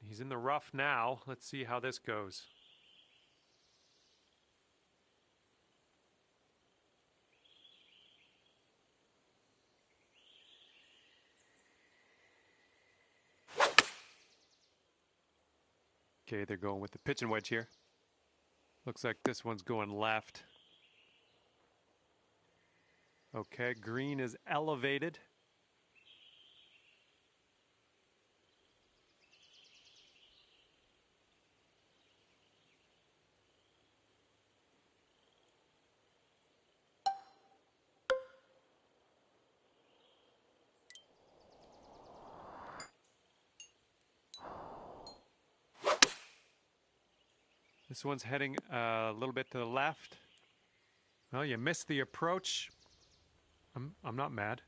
He's in the rough now. Let's see how this goes. Okay, they're going with the pitching wedge here. Looks like this one's going left. Okay, green is elevated. This one's heading a little bit to the left. Well, you missed the approach. I'm not mad.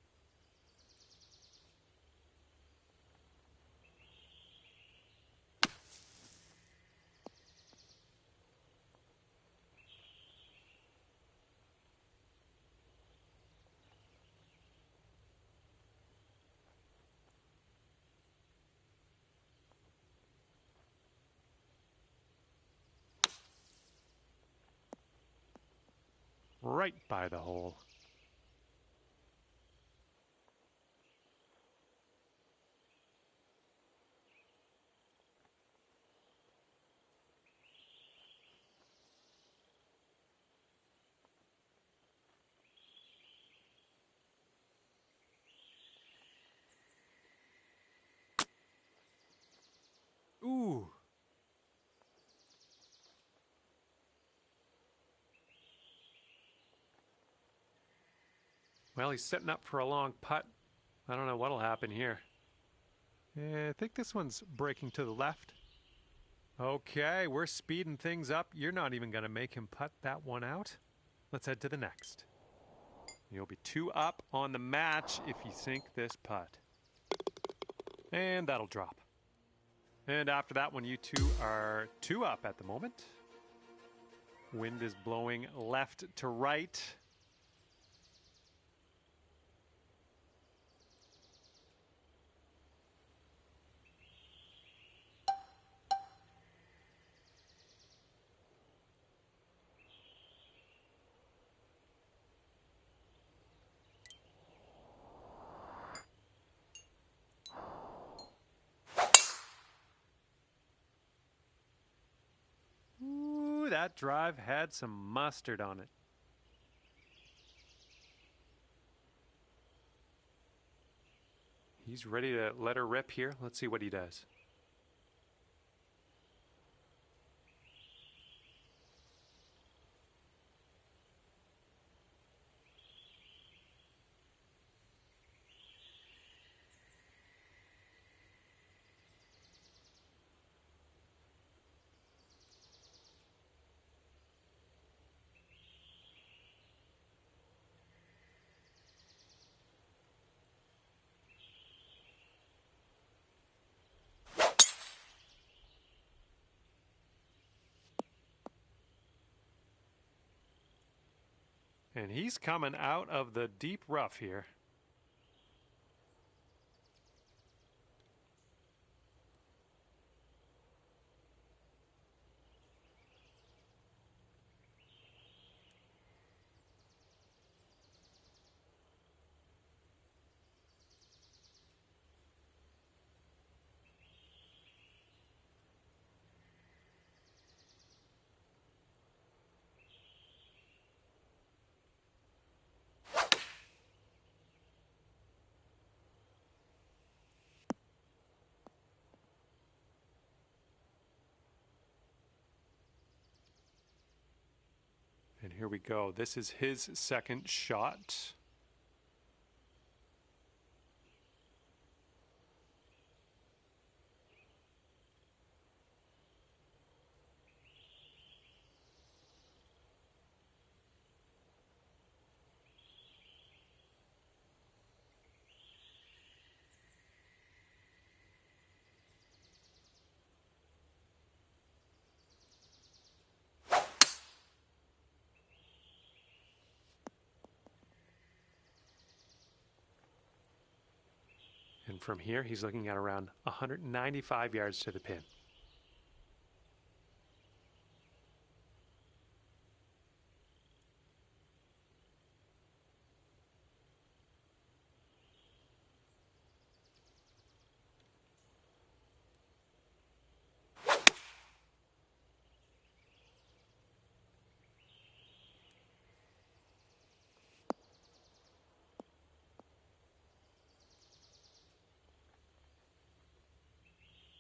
Right by the hole. Ooh. Well, he's setting up for a long putt. I don't know what'll happen here. I think this one's breaking to the left. Okay, we're speeding things up. You're not even going to make him putt that one out. Let's head to the next. You'll be 2 up on the match if you sink this putt. And that'll drop. And after that one, you two are 2 up at the moment. Wind is blowing left to right. Ooh, that drive had some mustard on it. He's ready to let her rip here. Let's see what he does. And he's coming out of the deep rough here. And here we go. This is his second shot. And from here, he's looking at around 195 yards to the pin.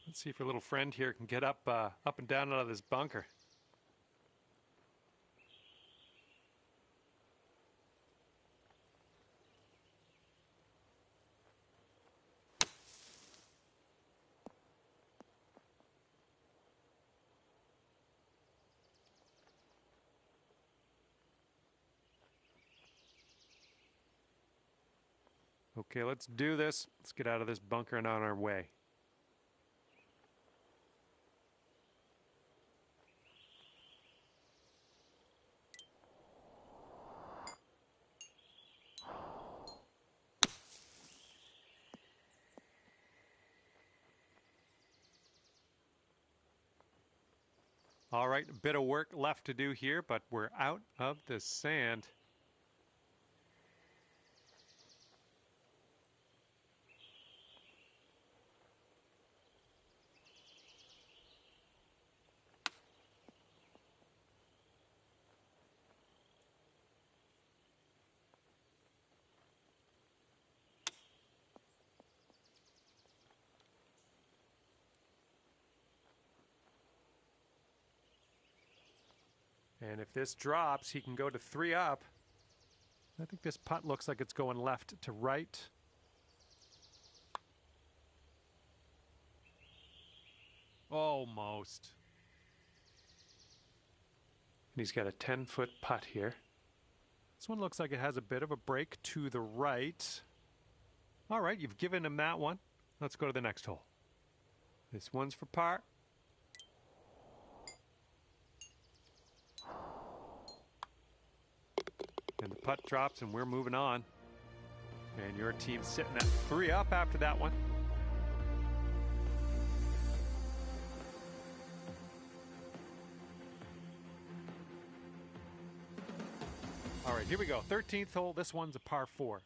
Let's see if your little friend here can get up and down out of this bunker. Okay, let's do this. Let's get out of this bunker and on our way. All right, a bit of work left to do here, but we're out of the sand. And if this drops, he can go to 3 up. I think this putt looks like it's going left to right. Almost. And he's got a 10-foot putt here. This one looks like it has a bit of a break to the right. All right, you've given him that one. Let's go to the next hole. This one's for par. And the putt drops and we're moving on. And your team's sitting at 3 up after that one. All right, here we go. 13th hole. This one's a par 4.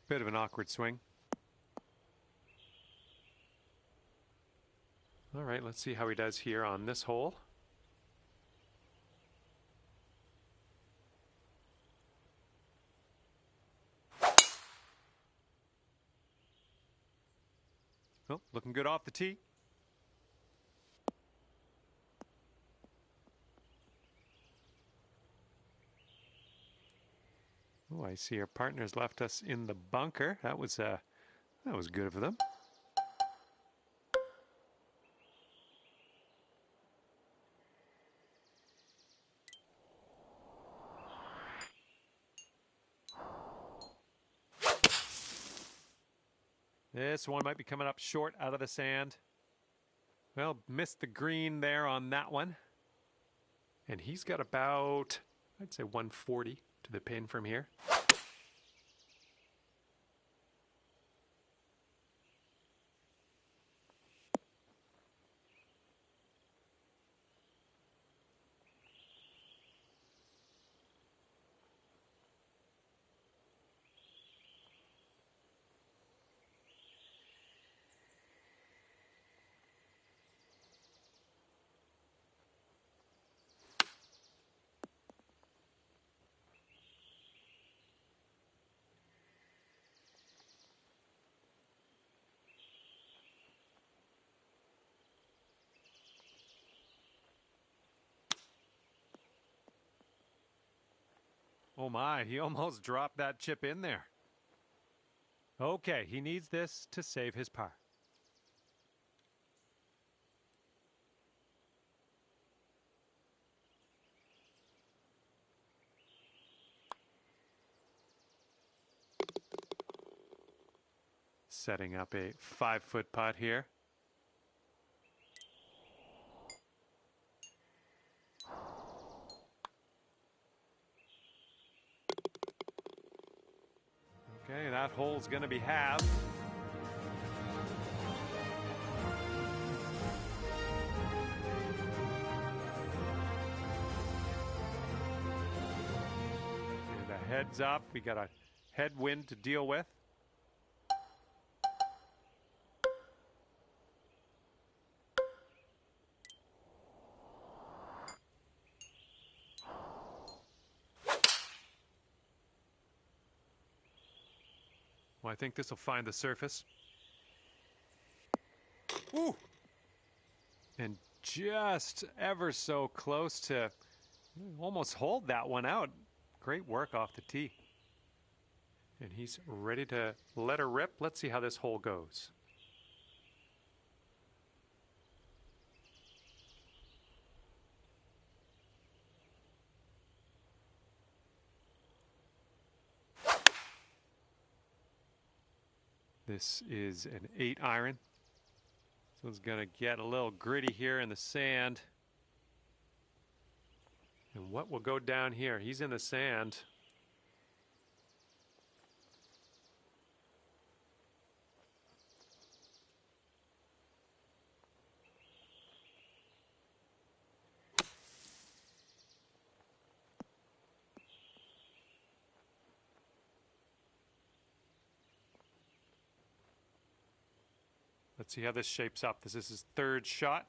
Bit of an awkward swing. All right, let's see how he does here on this hole. Oh, looking good off the tee. Oh, I see our partners left us in the bunker. That was good of them. This one might be coming up short out of the sand. Well, missed the green there on that one. And he's got about, I'd say 140 to the pin from here. Oh my, he almost dropped that chip in there. Okay, he needs this to save his par. Setting up a 5-foot putt here. Okay, that hole's going to be halved. And a heads up, we got a headwind to deal with. Well, I think this will find the surface. Ooh! And just ever so close to almost hold that one out. Great work off the tee. And he's ready to let her rip. Let's see how this hole goes. This is an 8-iron. This one's going to get a little gritty here in the sand. And what will go down here? He's in the sand. Let's see how this shapes up. This is his 3rd shot.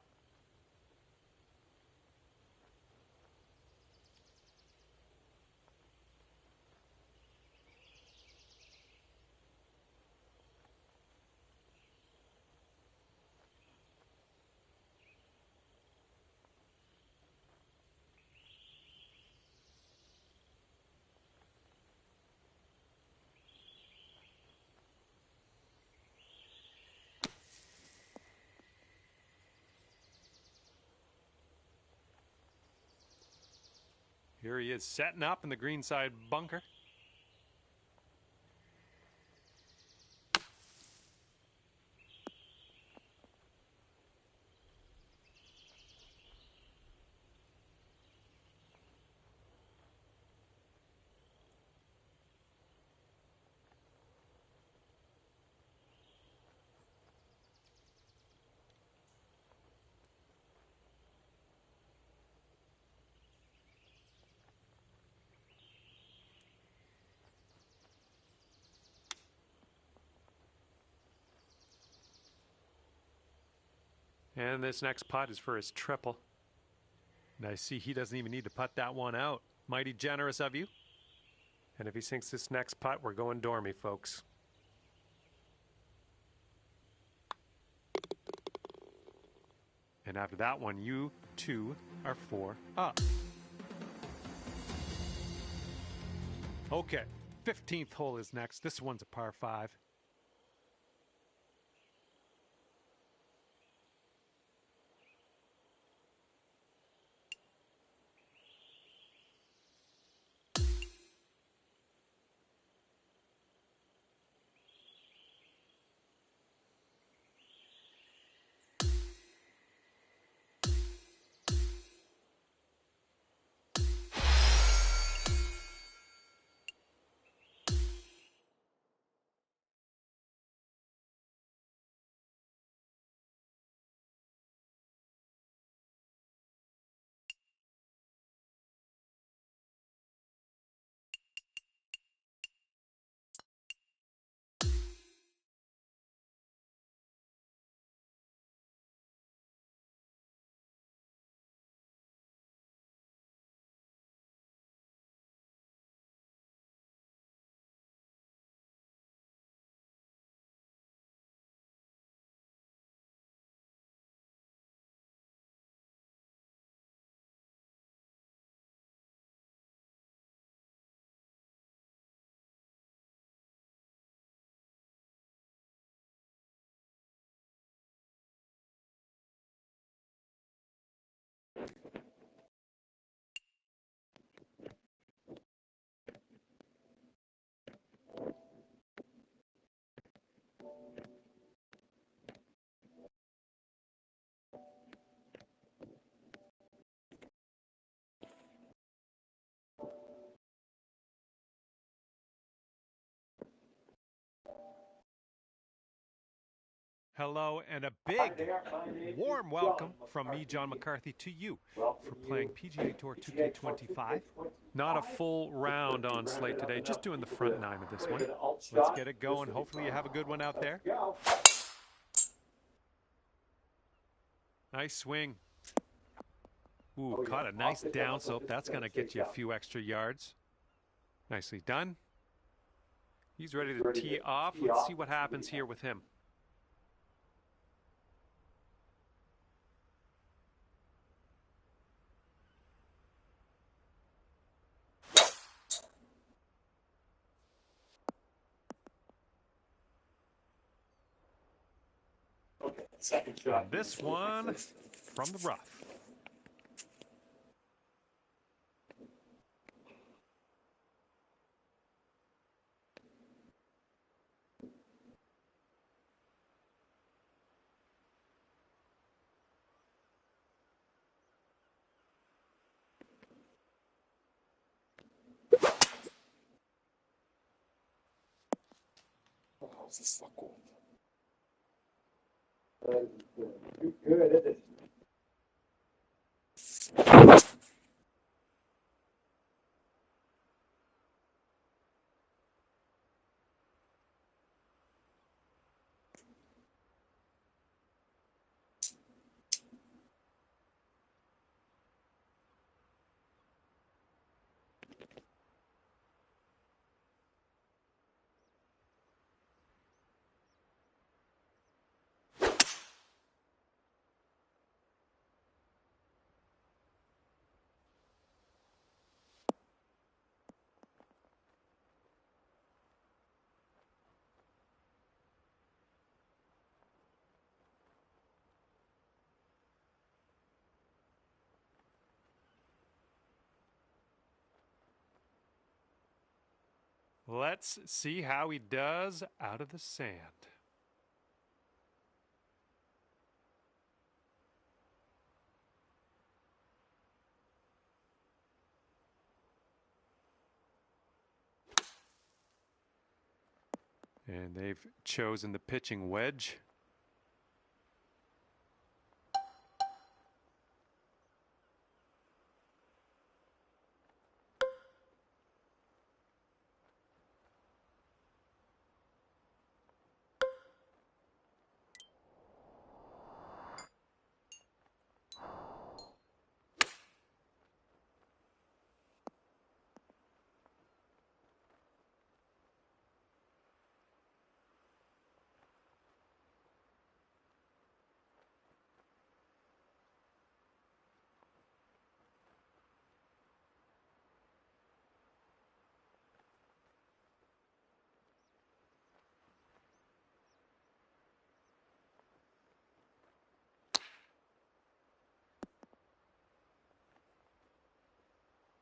Here he is setting up in the greenside bunker. And this next putt is for his triple. And I see he doesn't even need to putt that one out. Mighty generous of you. And if he sinks this next putt, we're going dormy, folks. And after that one, you 2 are 4 up. Okay, 15th hole is next. This one's a par 5. Hello and a big, warm welcome from me, John McCarthy, to you for playing PGA Tour 2K25. Not a full round on slate today, just doing the front nine of this one. Let's get it going. Hopefully you have a good one out there. Nice swing. Ooh, caught a nice downslope. That's going to get you a few extra yards. Nicely done. He's ready to tee off. Let's see what happens here with him. Second shot. And this one from the rough. Oh, this is so cool. Good, isn't it? Let's see how he does out of the sand. And they've chosen the pitching wedge.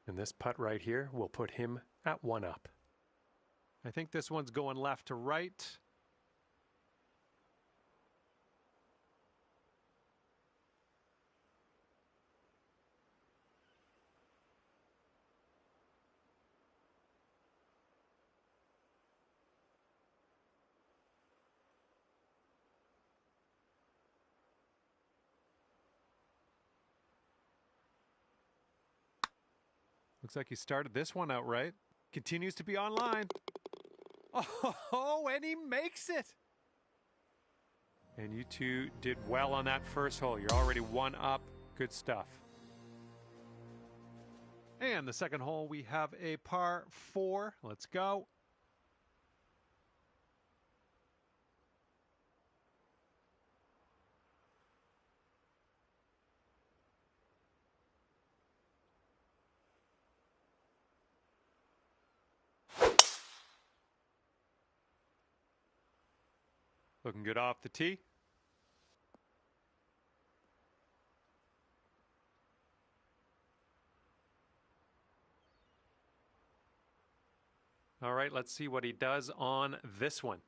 And this putt right here will put him at 1 up. I think this one's going left to right. Looks like he started this one out right. Continues to be online. Oh, and he makes it. And you two did well on that first hole. You're already 1 up. Good stuff. And the second hole, we have a par 4. Let's go. Looking good off the tee. All right, let's see what he does on this one.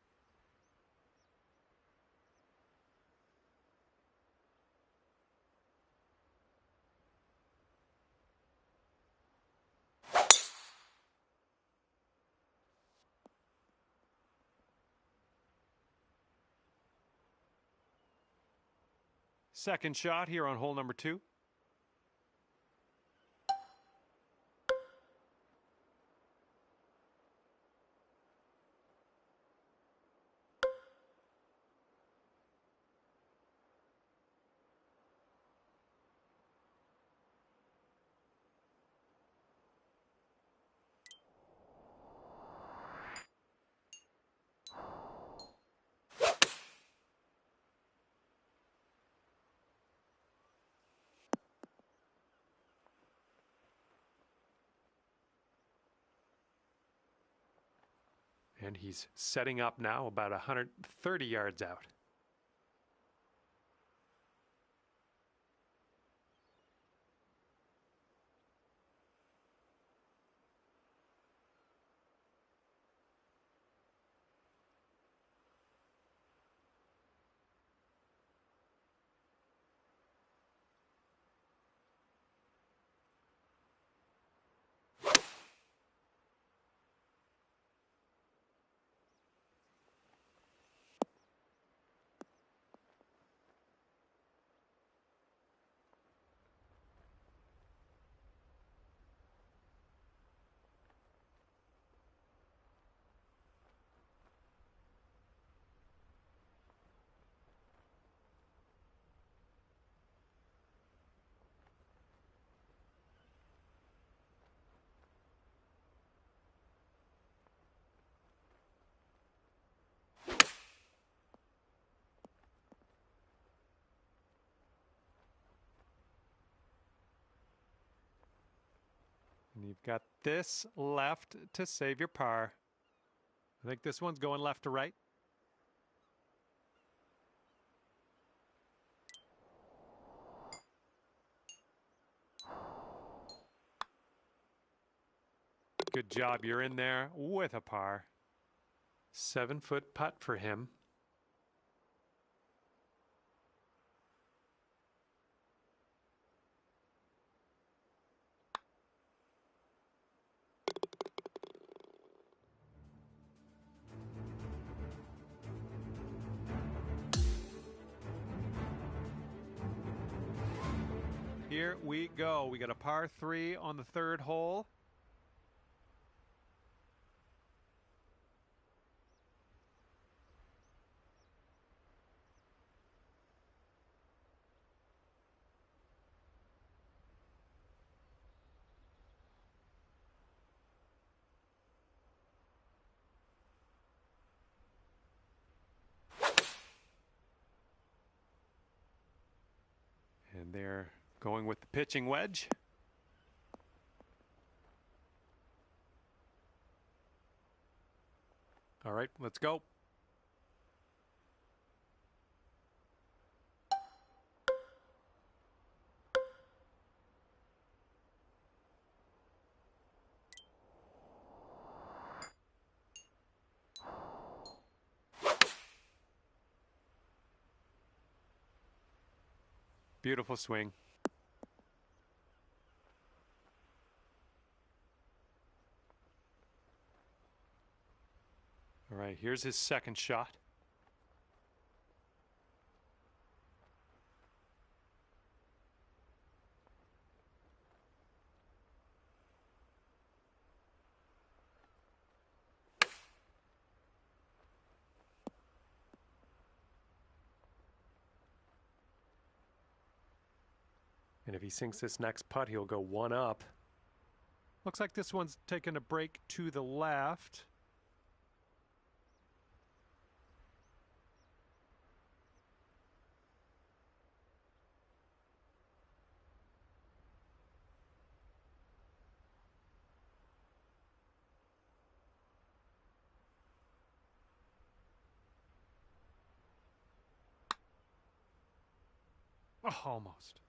Second shot here on hole number 2. And he's setting up now about 130 yards out. And you've got this left to save your par. I think this one's going left to right. Good job. You're in there with a par. 7-foot putt for him. Here we go. We got a par 3 on the 3rd hole. And they're going with the pitching wedge. All right, let's go. Beautiful swing. All right, here's his second shot. And if he sinks this next putt, he'll go 1 up. Looks like this one's taking a break to the left. Oh, almost.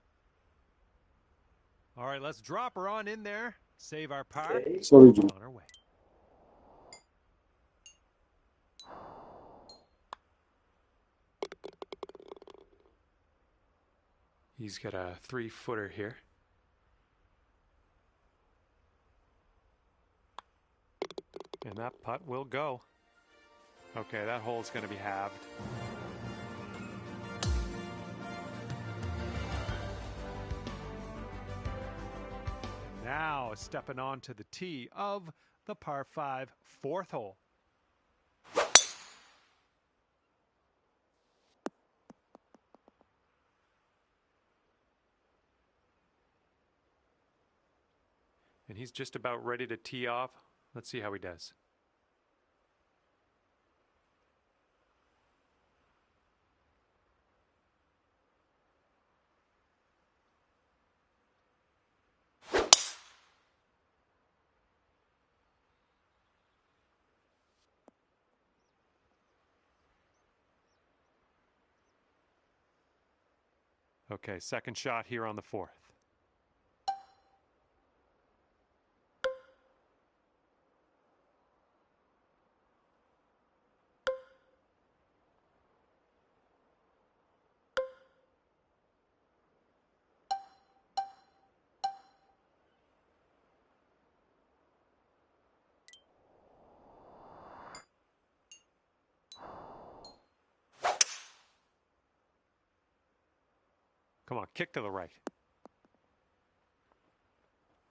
All right, let's drop her on in there. Save our par. Okay. Sorry, Jim. On our way. He's got a 3-footer here. And that putt will go. Okay, that hole's going to be halved. now is stepping onto the tee of the par 5 fourth hole. And he's just about ready to tee off. Let's see how he does. Okay, second shot here on the fourth. Come on, kick to the right.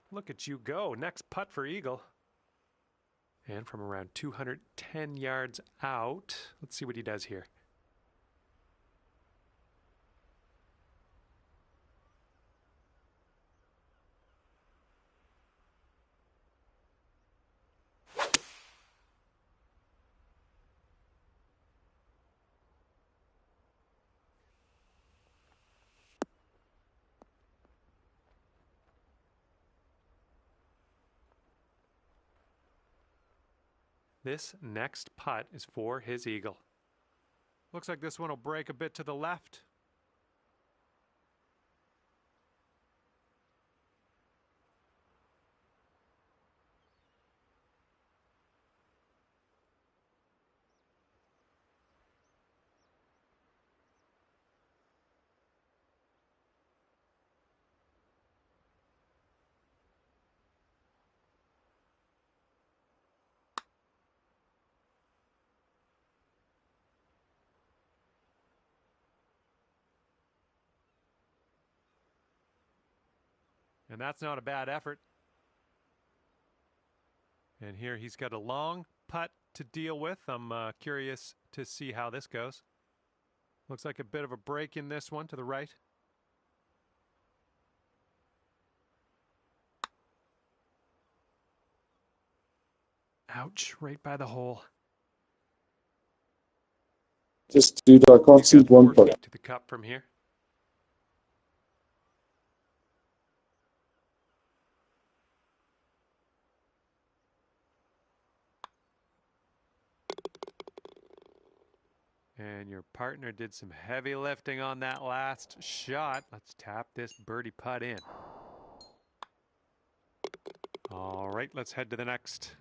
Look at you go. Next putt for Eagle. And from around 210 yards out, let's see what he does here. This next putt is for his eagle. Looks like this one will break a bit to the left. And that's not a bad effort. And here he's got a long putt to deal with. I'm curious to see how this goes. Looks like a bit of a break in this one to the right. Ouch, right by the hole. Just dude, I can't see one putt. To the cup from here. And your partner did some heavy lifting on that last shot. Let's tap this birdie putt in. All right, let's head to the next.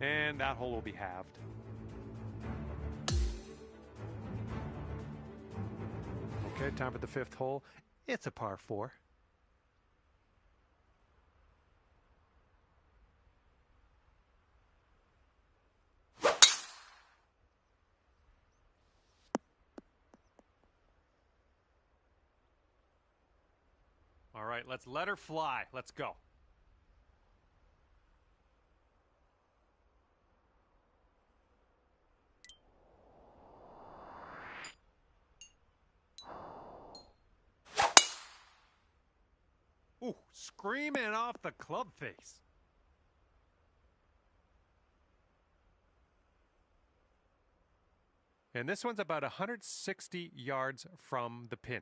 And that hole will be halved. Okay, time for the fifth hole. It's a par 4. All right, let's let her fly. Let's go. Ooh, screaming off the club face. And this one's about 160 yards from the pin.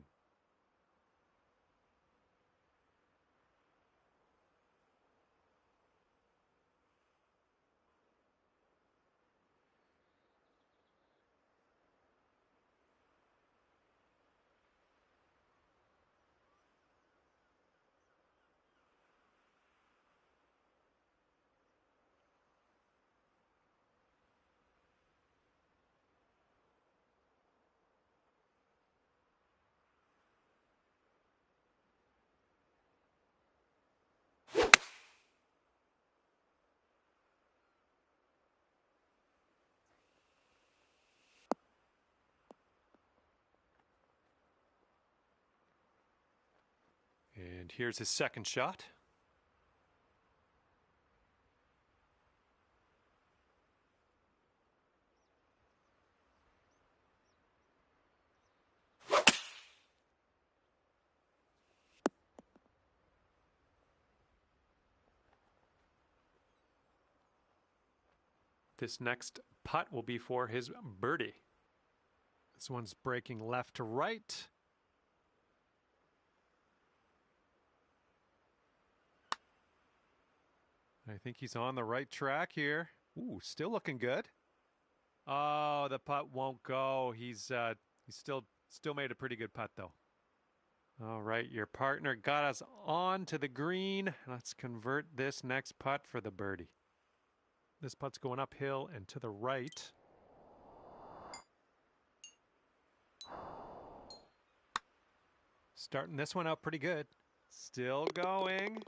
And here's his second shot. This next putt will be for his birdie. This one's breaking left to right. I think he's on the right track here. Ooh, still looking good. Oh, the putt won't go. He's still made a pretty good putt though. All right, your partner got us on to the green. Let's convert this next putt for the birdie. This putt's going uphill and to the right. Starting this one out pretty good. Still going.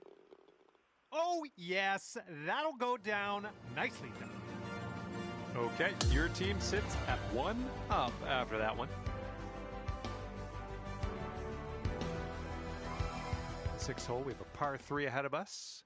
Oh, yes, that'll go down. Nicely done. Okay, your team sits at 1 up after that one. 6th hole, we have a par 3 ahead of us.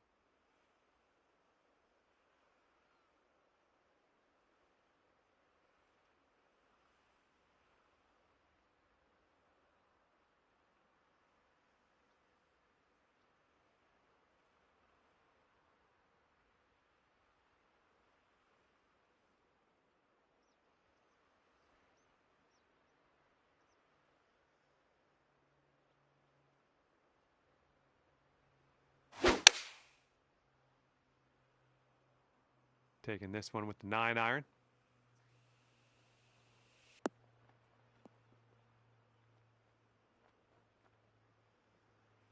Taking this one with the 9-iron.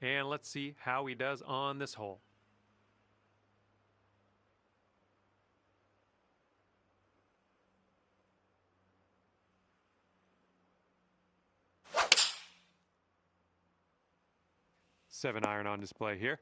And let's see how he does on this hole. Seven iron on display here.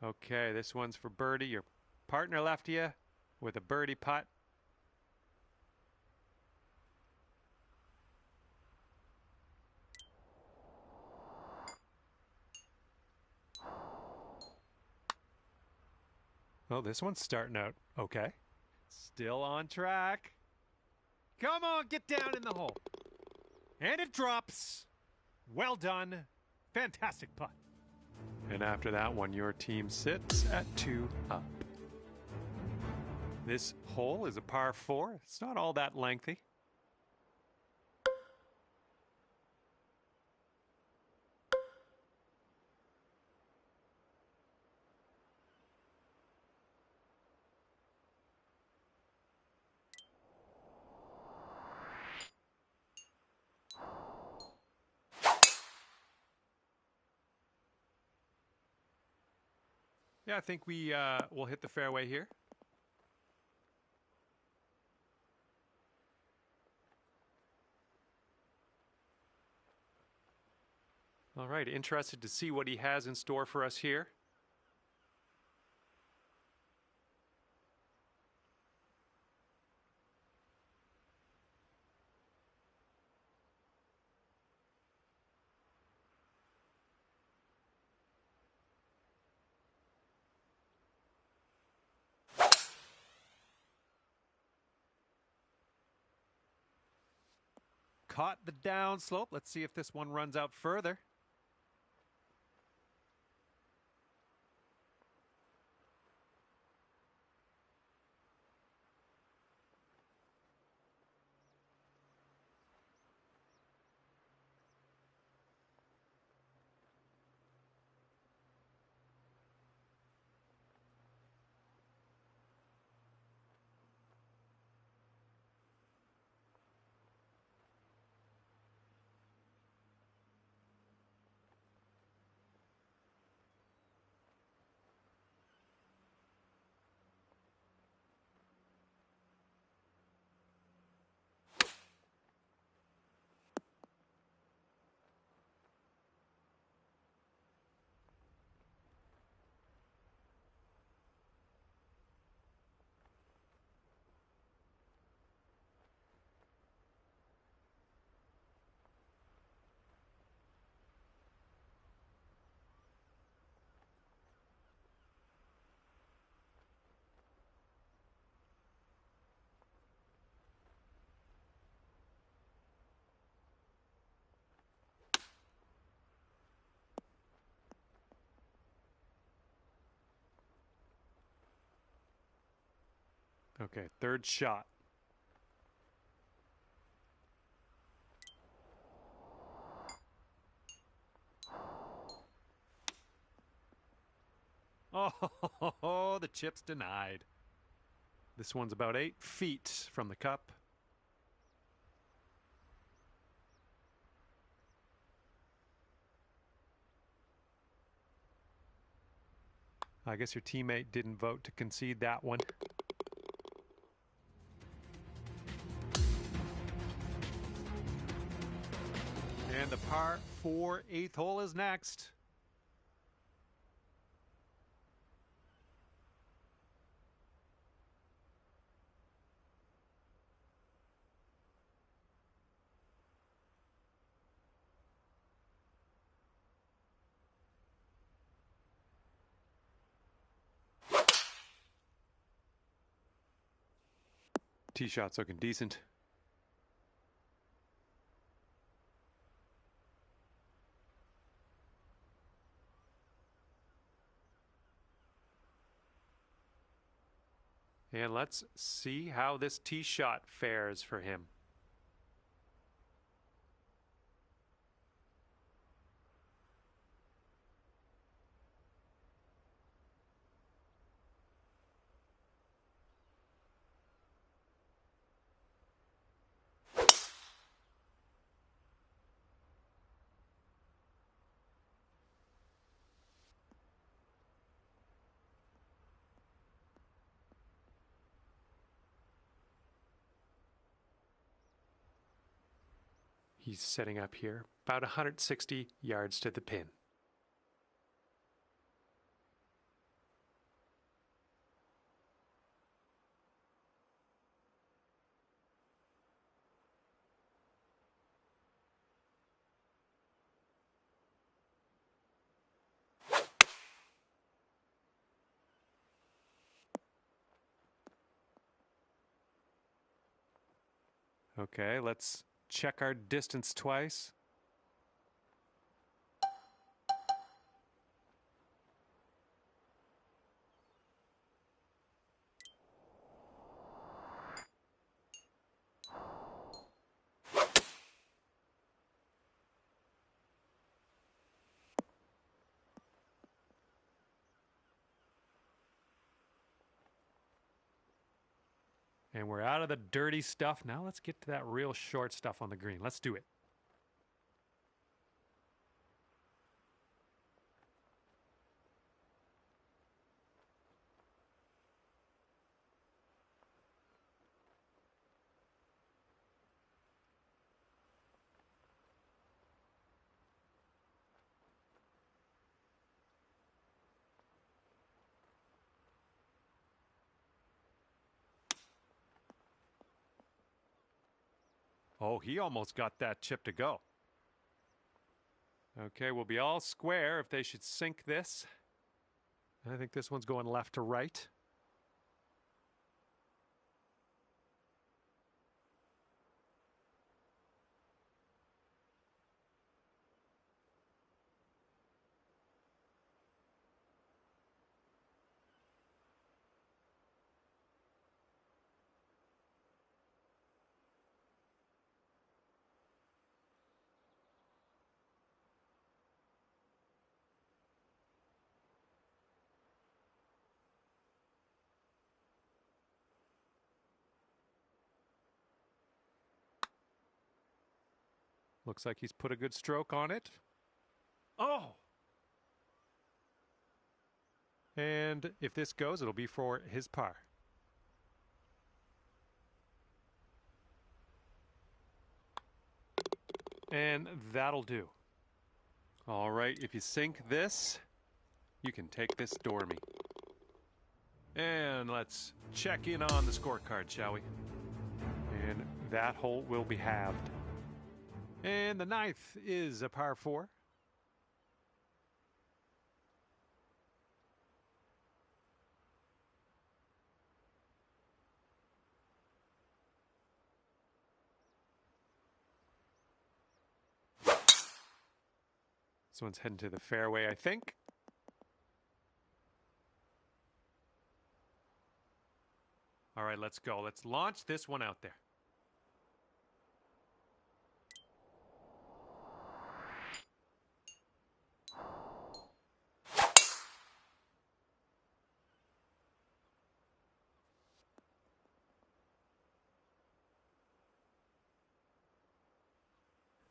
Okay, this one's for birdie. Your partner left you with a birdie putt. Oh, this one's starting out okay. Still on track. Come on, get down in the hole. And it drops. Well done. Fantastic putt. And after that one, your team sits at 2 up. This hole is a par 4. It's not all that lengthy. Yeah, I think we will hit the fairway here. All right, interested to see what he has in store for us here. Caught the downslope. Let's see if this one runs out further. Okay, third shot. Oh, the chip's denied. This one's about 8 feet from the cup. I guess your teammate didn't vote to concede that one. And the par 4 8th hole is next. Tee shot's looking decent. And let's see how this tee shot fares for him. He's setting up here, about 160 yards to the pin. Okay, let's check our distance twice. And we're out of the dirty stuff. Now let's get to that real short stuff on the green. Let's do it. Oh, he almost got that chip to go. Okay, we'll be all square if they should sink this. I think this one's going left to right. Looks like he's put a good stroke on it. Oh! And if this goes, it'll be for his par. And that'll do. All right, if you sink this, you can take this Dormy. And let's check in on the scorecard, shall we? And that hole will be halved. And the 9th is a par 4. This one's heading to the fairway, I think. All right, let's go. Let's launch this one out there.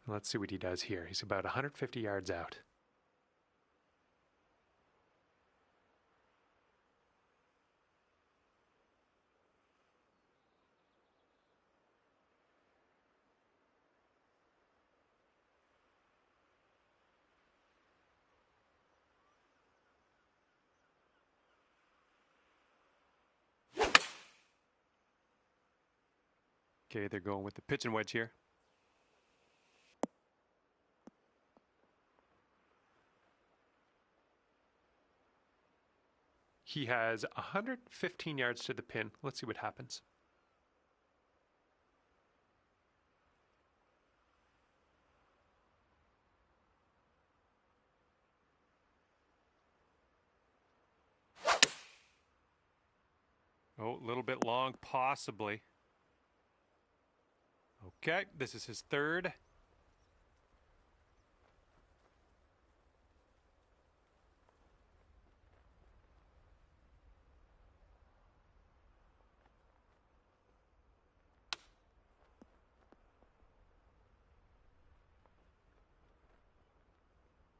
Let's see what he does here. He's about 150 yards out. Okay, they're going with the pitching wedge here. He has 115 yards to the pin. Let's see what happens. Oh, a little bit long, possibly. Okay, this is his third.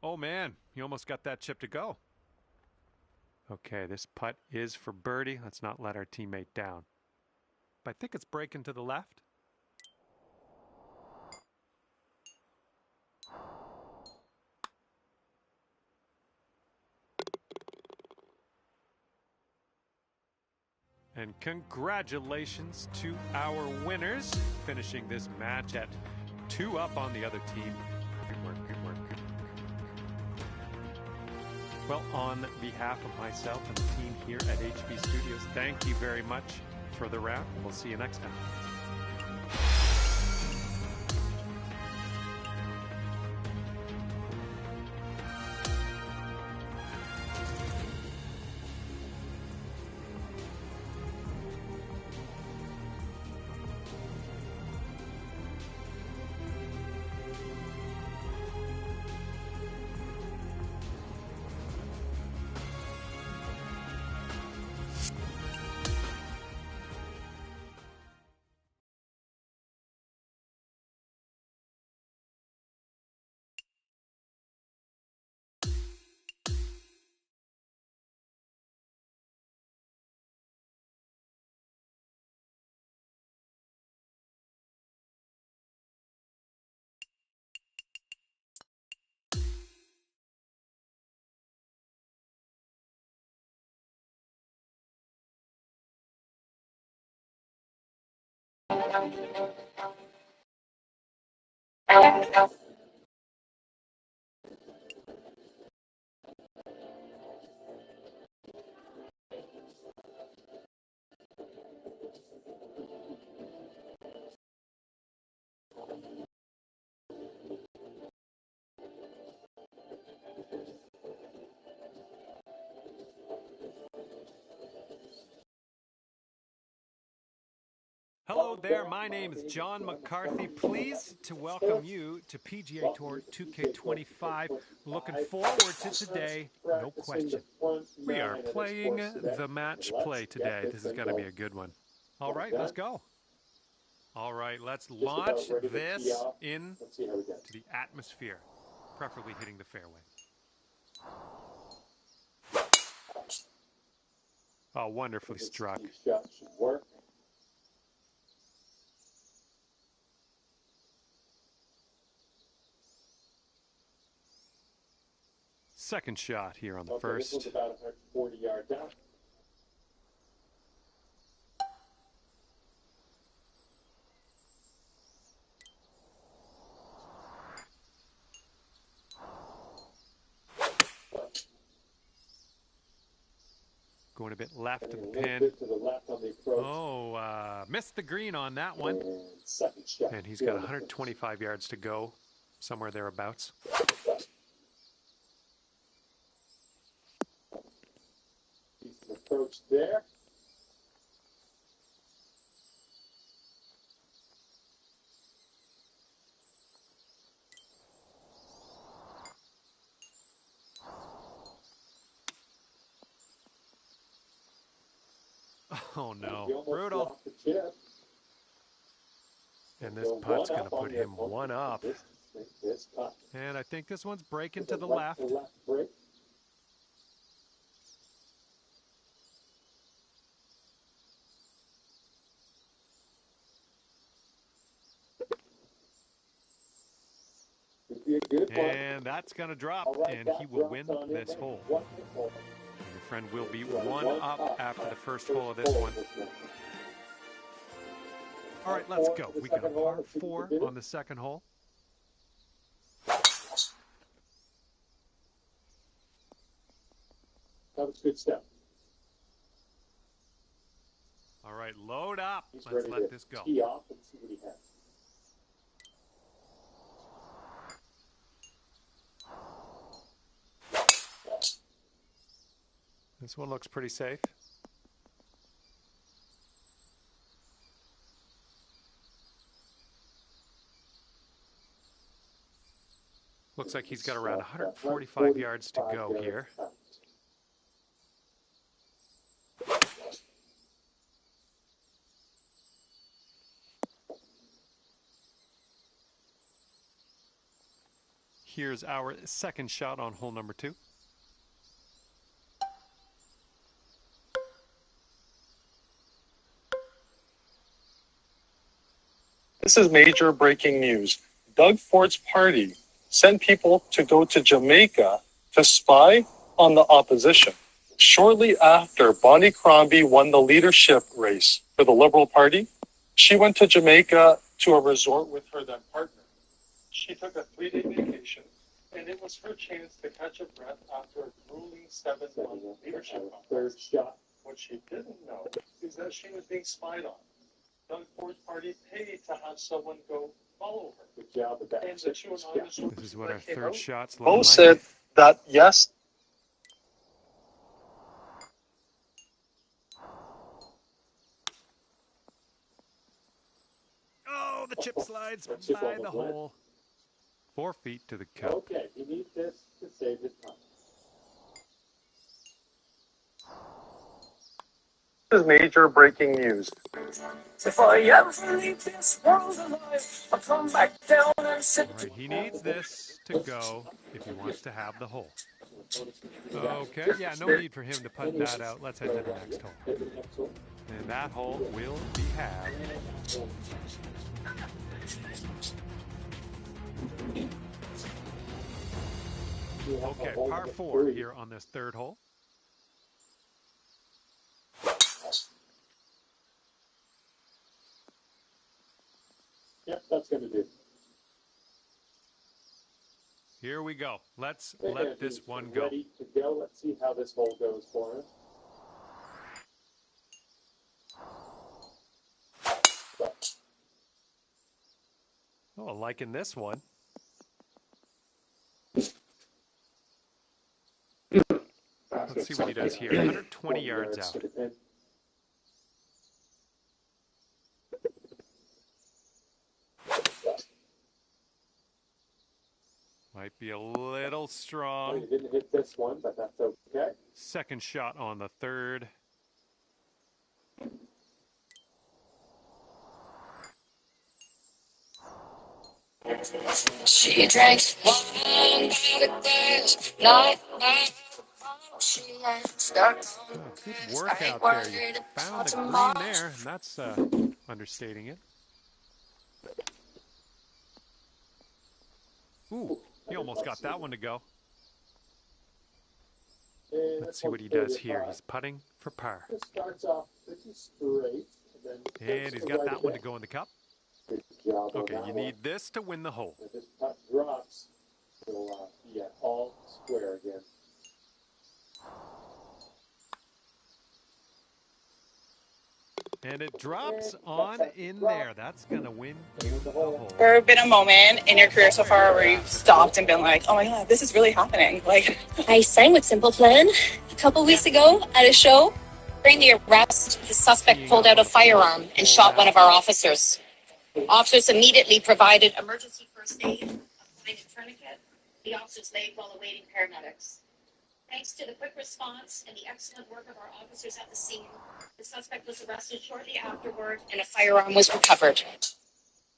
Oh man, he almost got that chip to go. Okay, this putt is for birdie. Let's not let our teammate down. But I think it's breaking to the left. And congratulations to our winners, finishing this match at 2 up on the other team. Good work, good work, good work. Well, on behalf of myself and the team here at HB Studios, thank you very much for the round. We'll see you next time. Hello there, my name is John McCarthy. Pleased to welcome you to PGA Tour 2K25. Looking forward to today, no question. We are playing the match play today. This is going to be a good one. All right, let's go. All right, let's launch this into the atmosphere, preferably hitting the fairway. Oh, wonderfully struck. Second shot here on the first. This was about 140 yards out. Going a bit left of the pin. Oh, missed the green on that one. And he's got 125 yards to go, somewhere thereabouts. Decent approach there. Oh no, He almost brutal. dropped the chip. And this putt's going to put him one up. This putt. And I think this one's breaking With to a the right left. to left break. Would be a good one. And that's going to drop, All right, and that he will drops win on in this there. hole. One hit hole. And your friend will be You are one up after the first hole of this one. All right, let's go. We got a par 4 on the second hole. That was a good step. All right, load up. He's Let's ready let to this go. tee off and see what he has. This one looks pretty safe. Looks like he's got around 145 yards to go here. Here's our second shot on hole number 2. This is major breaking news. Doug Ford's party sent people to go to Jamaica to spy on the opposition. Shortly after Bonnie Crombie won the leadership race for the Liberal Party, she went to Jamaica to a resort with her then partner. She took a 3-day vacation, and it was her chance to catch a breath after a grueling 7-month leadership Third shot. What she didn't know is that she was being spied on. Doug Ford's party paid to have someone go follow her. Good job with that. And the two anonymous This is what our came third out. shot's looking Both like. said that yes. Oh, the chip slides That chip by the almost went. hole. 4 feet to the cup. Okay, he needs this to save his time. This is major breaking news. If I ever leave this world alive, I'll come back down and sit. All right, he needs this to go if he wants to have the hole. Okay, yeah, no need for him to putt that out. Let's head to the next hole. And that hole will be halved. Okay, par 4 here on this third hole. Yep, that's going to do. Here we go. Let's let this one go. Ready to go. Let's see how this hole goes for him. Oh, liking this one. Let's see what he does here. 120 yards out. Might be a little Oh, strong. you didn't hit this one, but that's okay. Second shot on the third. She drinks wine by the glass, not by the bottle. She ain't stuck on Oh, the good glass. work I ain't out there. You worried found about the green tomorrow. there, and that's understating it. Ooh, he almost got that one to go. And Let's see what he does here. He's putting for par. This starts off pretty straight. And he's got that one to go in the cup. Good job on Okay, that you one. need this to win the hole. If this putt drops, it'll be at all square again. And it drops on in there. That's going to win you the hole. Ever been a moment in your career so far where you've stopped and been like, oh my God, this is really happening? Like, I sang with Simple Plan a couple weeks ago at a show. during the arrest, the suspect pulled out a firearm and shot one of our officers. Officers immediately provided emergency first aid, applying a tourniquet. The officers laid while awaiting paramedics. Thanks to the quick response and the excellent work of our officers at the scene, the suspect was arrested shortly afterward and a firearm was recovered.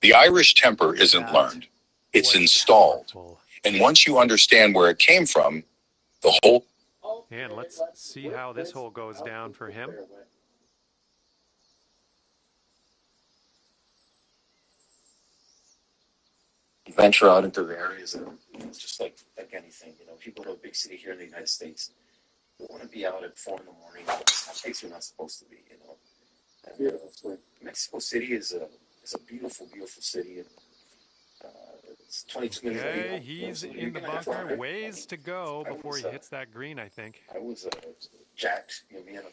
The Irish temper isn't learned. It's installed. Powerful. And once you understand where it came from, the whole... And let's see how this hole goes down for him. Venture out into the areas, and it's just like anything, you know. If you go to a big city here in the United States, you want to be out at 4 in the morning. Some places you're not supposed to be, you know. And, Mexico City is a beautiful, beautiful city. And, it's 22 minutes. Okay, he's in the bunker. Ways to go before he hits that green, I think. I was jacked. You know, me and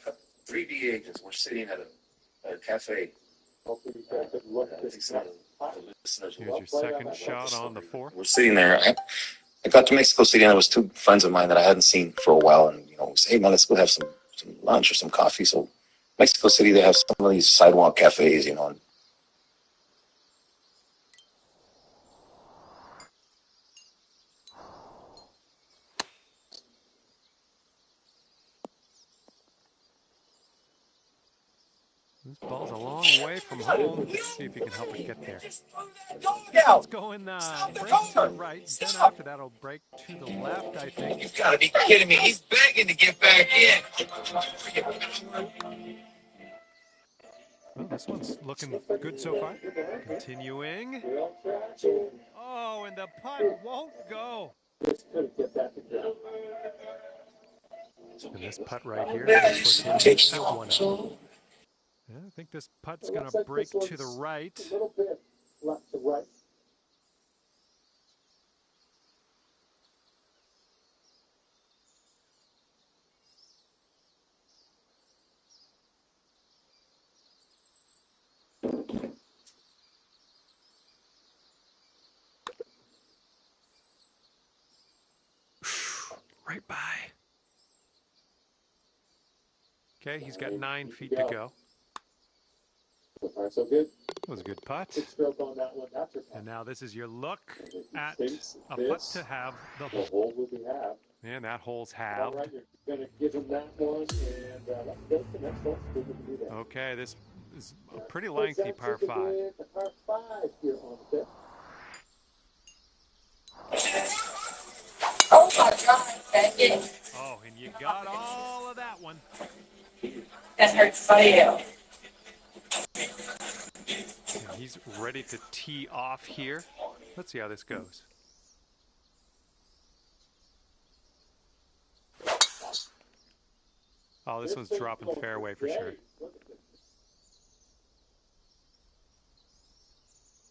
3 DA agents were sitting at a cafe. Here's your second shot on the 4th. We're sitting there. I got to Mexico City, and there was 2 friends of mine that I hadn't seen for a while, and you know, we say, hey man, let's go have some lunch or some coffee. So Mexico City, they have some of these sidewalk cafes, you know. And this ball's a long way from home. Let's see if he can help it get there. It's going break to the right. Then after that, it'll break to the left, I think. You've got to be kidding me. He's begging to get back in. Well, this one's looking good so far. Continuing. Oh, and the putt won't go. And this putt right here puts him at 1 up. I think this putt's going to break to the right. A little bit left to right. Right by. Okay, he's got 9 feet to go. So far, so good. That was a good putt. Good stroke on that one. That's your putt. And now this is your look at a putt to have the The hole. hole will be halved. And that hole's All halved. right, you're going to give him that one, and let's go to the next one. See if we can do that. Okay, this is a pretty lengthy par 5. The par 5 here on the 5th. Oh my God, Becky. Oh, and you got all of that one. That hurts for you. And he's ready to tee off here. Let's see how this goes. Oh, this one's dropping fairway for sure.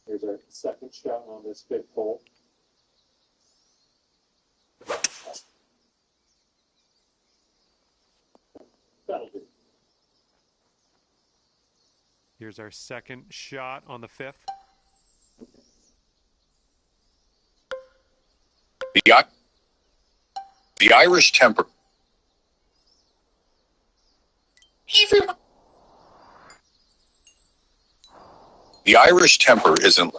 Here's our second shot on this 5th hole. That'll do. Here's our second shot on the 5th. The Irish temper. The Irish temper isn't...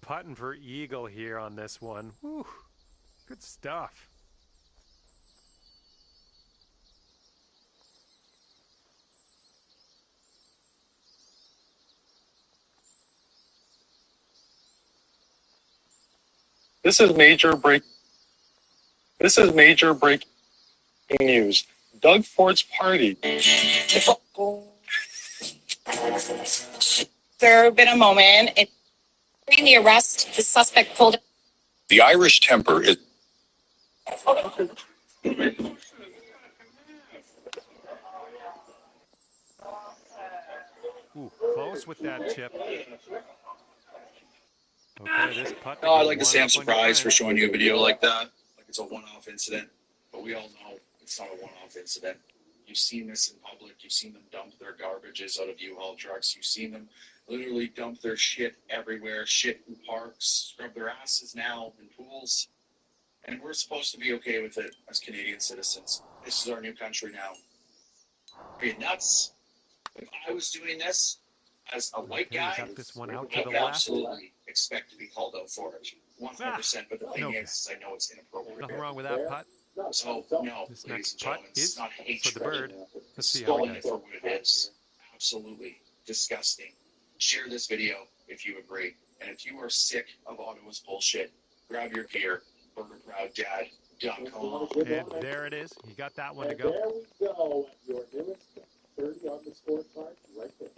Putting for eagle here on this one. Whew, good stuff. This is major breaking news. Doug Ford's party. There been a moment. During the arrest, the suspect pulled. The Irish temper is... Ooh, close with that chip. Okay, this putt. No, I'd like to say I'm surprised for showing you a video like that. Like it's a one-off incident. But we all know it's not a one-off incident. You've seen this in public. You've seen them dump their garbages out of U-Haul trucks. You've seen them literally dump their shit everywhere, shit in parks, scrub their asses now in pools. And we're supposed to be okay with it as Canadian citizens. This is our new country now. Are you nuts? If I was doing this, as a white Okay, guy, got this one out I to the would left. absolutely expect to be called out for it. 100%. But the thing is, I know it's inappropriate. Nothing wrong with that putt. So, no, This ladies next and putt gentlemen, it's is not for hatred. the bird. Let's It's see how calling he it does. for what it is. Absolutely disgusting. Share this video if you agree. And if you are sick of Ottawa's bullshit, grab your gear. BurgerProudDad.com. And there it is. He got that one to And go. there we go. Your newest 30 on the scorecard right there.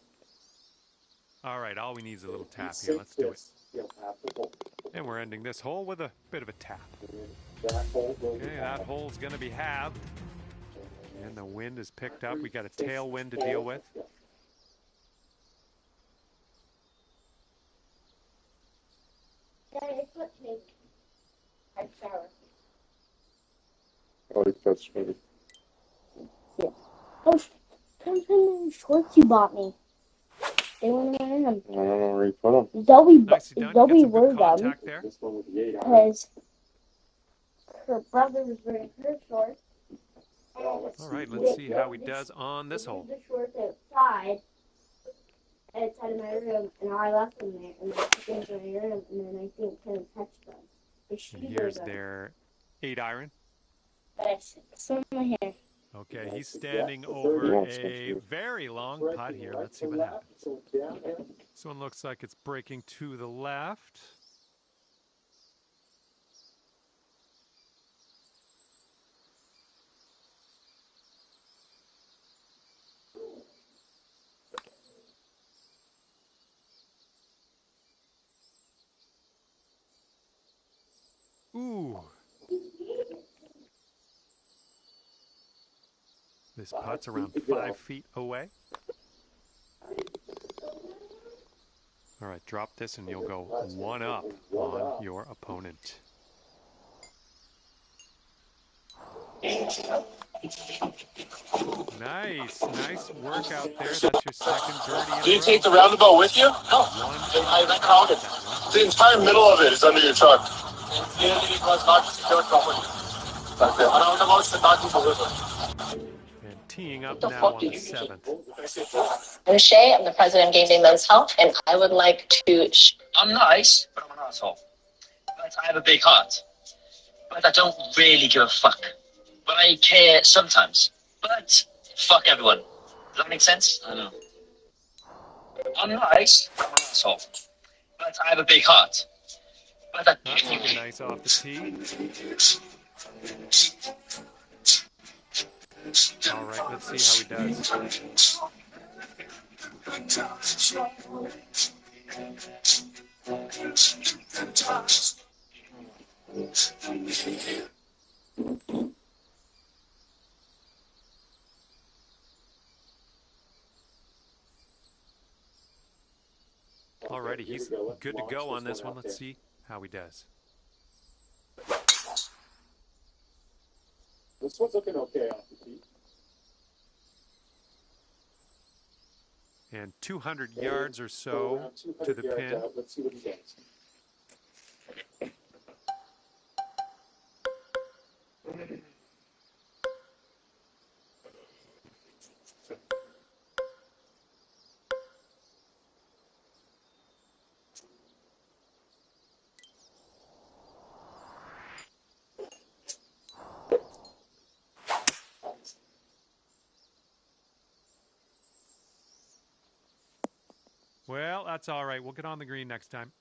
All right, all we need is a little tap here. Let's do it. He'll have the ball. And we're ending this hole with a bit of a tap. That hole will be Okay, that halved. hole's going to be halved. And the wind is picked up. We got a tailwind to deal with. Oh, that's funny. Yeah. Those shorts you bought me. They weren't even in them. I don't know where you put them. Nicely done. Zoe Get some good wore them contact there. This one with the 8 iron. because her brother was wearing her shorts. All right, let's see how he does on this hole. The shorts outside of my room, and I left them there, and I took them to my room, and then I think Ken touched them. But she And wore here's them. their 8 iron. But I some in my hair. Okay, he's standing over a very long putt here. Let's see what happens. So downhill. This one looks like it's breaking to the left. Ooh. This putt's around 5 feet away. All right, drop this and you'll go 1 up on your opponent. Nice work out there. That's your second birdie in a Did you row. take the roundabout with you? No. I counted. The entire middle of it is under your truck. And teeing up now on the 7th. I'm Shay. I'm the president of Game Day Men's Health, and I would like to. I'm nice, but I'm an asshole. But I have a big heart. But I don't really give a fuck. But I care sometimes. But fuck everyone. Does that make sense? I don't know. I'm nice, but I'm an asshole. But I have a big heart. But I... That's looking nice off the tee. All right, let's see how he does. Alrighty, he's good to go on this one. Let's see how he does. This one's looking okay off the tee. And 200 yards or so to the pin. Let's see what he does. Well, that's all right. We'll get on the green next time.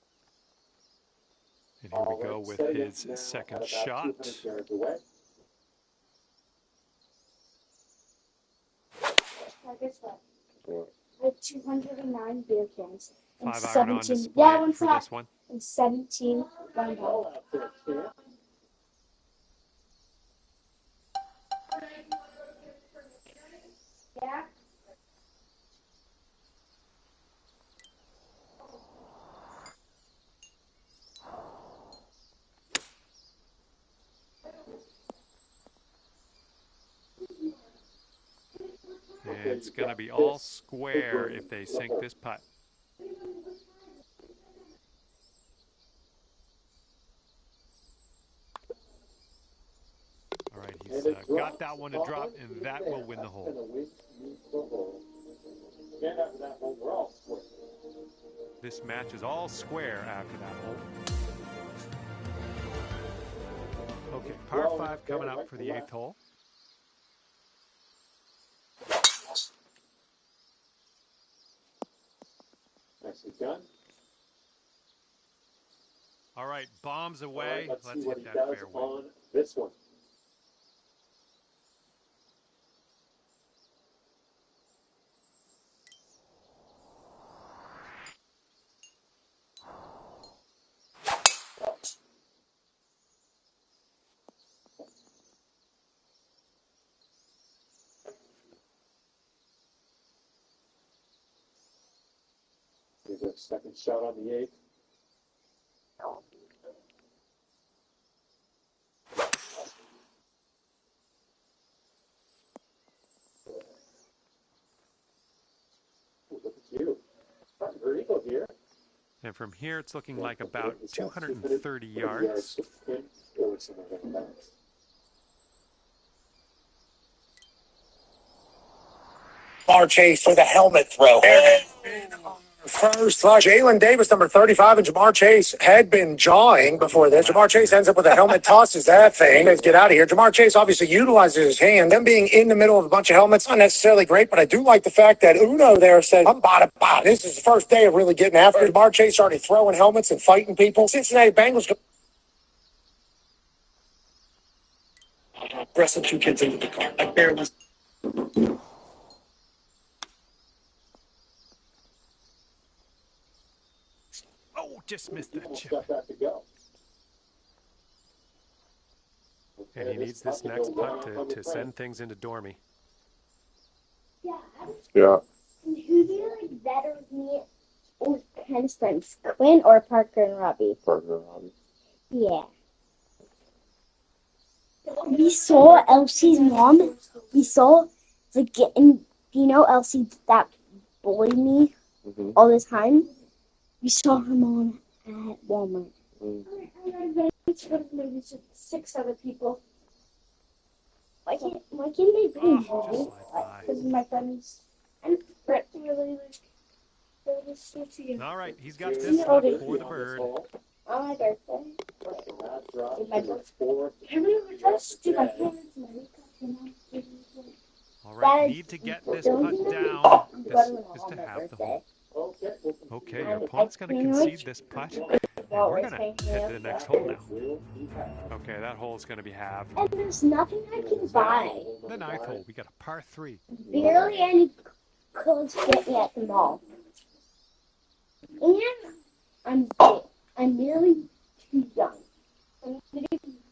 And here we go with his second shot. Guess what? I have 209 beer cans. 5 iron on display for this one. And 17 round ball. Yeah. And it's going to be all square if they sink this putt. All right, he's got that one to drop, and that will win the hole. And after that hole, we're all square. This match is all square after that hole. Okay, par 5 coming up for the 8th hole. Nicely done. All right, bombs away. Let's see Let's what hit he that does fairway. on this one. Here's a second shot on the 8th. Ooh, look at you. Front vertical here. And from here, it's looking like about 230 yards. Jamar Chase for the helmet throw. First flush. Jalen Davis, number 35, and Jamar Chase had been jawing before this. Jamar Chase ends up with a helmet, tosses that thing. Let's get out of here. Jamar Chase obviously utilizes his hand. Them being in the middle of a bunch of helmets, not necessarily great, but I do like the fact that Uno there said, I'm bada bada. This is the first day of really getting after it. Jamar Chase started throwing helmets and fighting people. Cincinnati Bengals wrestled 2 kids into the car. I barely. Oh, just missed that chip. And he needs this next putt to send things into Dormy. Yeah. Who do you like better with me or Ken's friends, Quinn or Parker and Robbie? Parker and Robbie. Yeah. We saw Elsie's mom. We saw, like, getting, you know, Elsie that bullied me all the time. We saw her mom at Walmart. It's with maybe 6 other people. Why can't they bring me? Because my friends and Brett really like. All right, he's got this left for the bird. On my birthday. My birthday. Can we just do my parents' makeup? All right, need to get this putt down. This is to have the hole. Okay, your opponent's going to concede this putt, and we're going to hit the next hole now. Okay, that hole's going to be halved. And there's nothing I can buy. The 9th hole, we got a par 3. Barely any clothes fit me at the mall. And I'm really too young.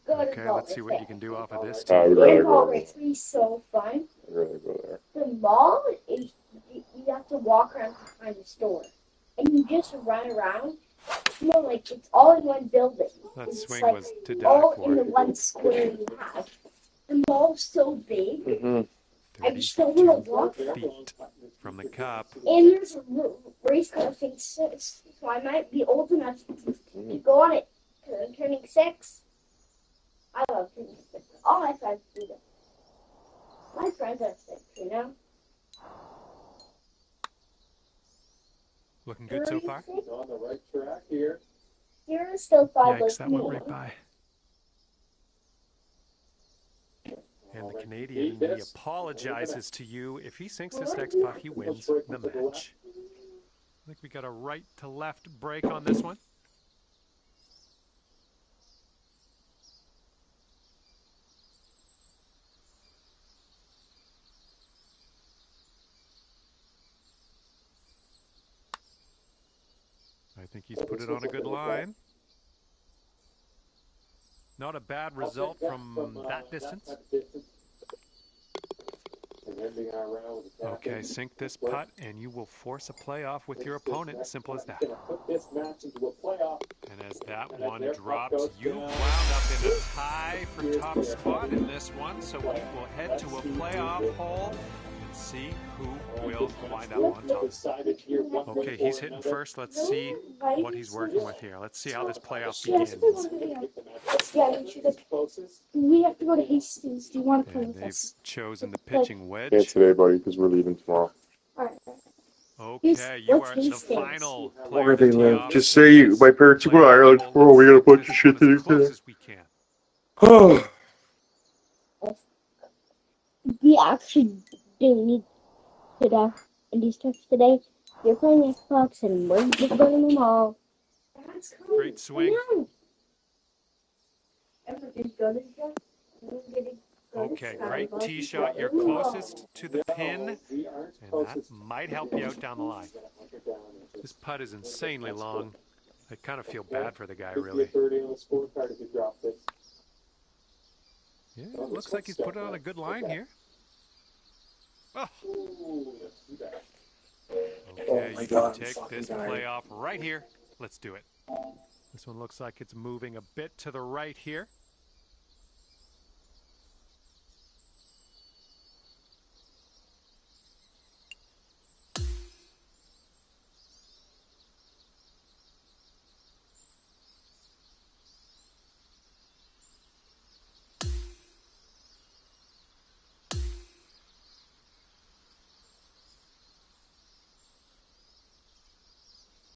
Okay, let's see what you can do off of this. We'd rather go there. It's so fun. I'd rather go there. The mall is, you have to walk around to find a store. And you just run around. You know, like, it's all in one building. That it's swing like was to die all for. in the one square you have. The mall's so big. I just don't want to walk feet from the cup. And there's a race car thing, so I might be old enough to go on it. Because I'm turning 6. I love turning 6. All my friends do that. My friends are 6, you know? Looking good so far? He's on the right track here. You're still 5 Yikes, that went right by. And the Canadian, he apologizes to you. If he sinks this next putt, he wins the match. I think we got a right to left break on this one. I think he's put it on a good line. Not a bad result from that distance. Okay, sink this putt and you will force a playoff with your opponent. Simple as that. And as that one drops, you wound up in a tie for top spot in this one. So we will head to a playoff hole and see who will wind up on top. Okay, he's hitting first. Let's see what he's working with here. Let's see how this playoff begins. We have to go to Hastings. Do you want to play with They've us? chosen the pitching wedge. Can't today, buddy, because we're leaving tomorrow. All right. Okay, you what's are the Hastings? final Where player they to tee live. off. Just say my parents go to Ireland. Oh, we got a bunch of shit to do As close today. as we can. Oh. We actually do need to in these trips today. You're playing Xbox and we're just going to the mall. That's cool. Great swing. Okay, great tee shot. You're closest to the pin, and that might help you out down the line. This putt is insanely long. I kind of feel bad for the guy, really. Yeah, it looks like he's put it on a good line here. Oh. Okay, you can take this playoff right here. Let's do it. This one looks like it's moving a bit to the right here.